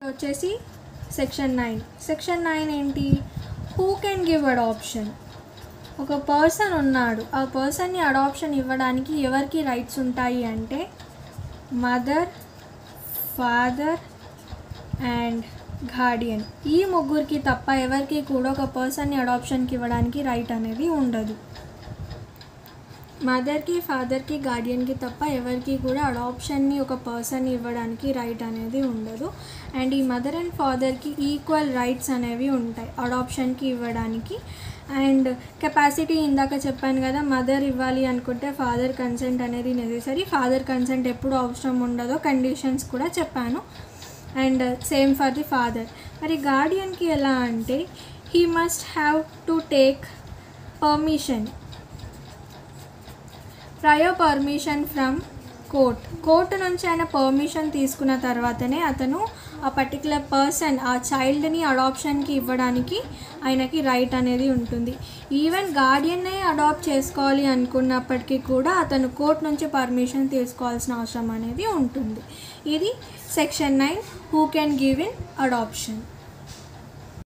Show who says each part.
Speaker 1: వచ్చేసి section 9. Section 9 ఏంటి? Who can give adoption. ఒక పర్సన్ ఉన్నాడు, ఆ పర్సన్ని అడాప్షన్ ఇవ్వడానికి ఎవరికి రైట్స్ ఉంటాయి అంటే మదర్, ఫాదర్ అండ్ గార్డియన్. ఈ ముగ్గురికి తప్ప ఎవరికి కూడా ఒక పర్సన్ని అడాప్షన్కి ఇవ్వడానికి రైట్ అనేది ఉండదు. మదర్కి, ఫాదర్కి, గార్డియన్కి తప్ప ఎవరికి కూడా అడాప్షన్ని ఒక పర్సన్ని ఇవ్వడానికి రైట్ అనేది ఉండదు. అండ్ ఈ మదర్ అండ్ ఫాదర్కి ఈక్వల్ రైట్స్ అనేవి ఉంటాయి అడాప్షన్కి ఇవ్వడానికి. అండ్ కెపాసిటీ ఇందాక చెప్పాను కదా, మదర్ ఇవ్వాలి అనుకుంటే ఫాదర్ కన్సెంట్ అనేది నెసెసరీ. ఫాదర్ కన్సెంట్ ఎప్పుడు అవసరం ఉండదో కండిషన్స్ కూడా చెప్పాను. And same for the father. మరి గార్డియన్కి ఎలా అంటే he must have to take permission, prior permission from court నుంచి ఆయన పర్మిషన్ తీసుకున్న తర్వాతనే అతను ఆ పర్టికులర్ పర్సన్ ఆ చైల్డ్ని అడాప్షన్కి ఇవ్వడానికి ఆయనకి రైట్ అనేది ఉంటుంది. ఈవెన్ గార్డియన్నే అడాప్ట్ చేసుకోవాలి అనుకున్నప్పటికీ కూడా అతను కోర్టు నుంచి పర్మిషన్ తీసుకోవాల్సిన అవసరం అనేది ఉంటుంది. ఇది section 9 who can give in adoption.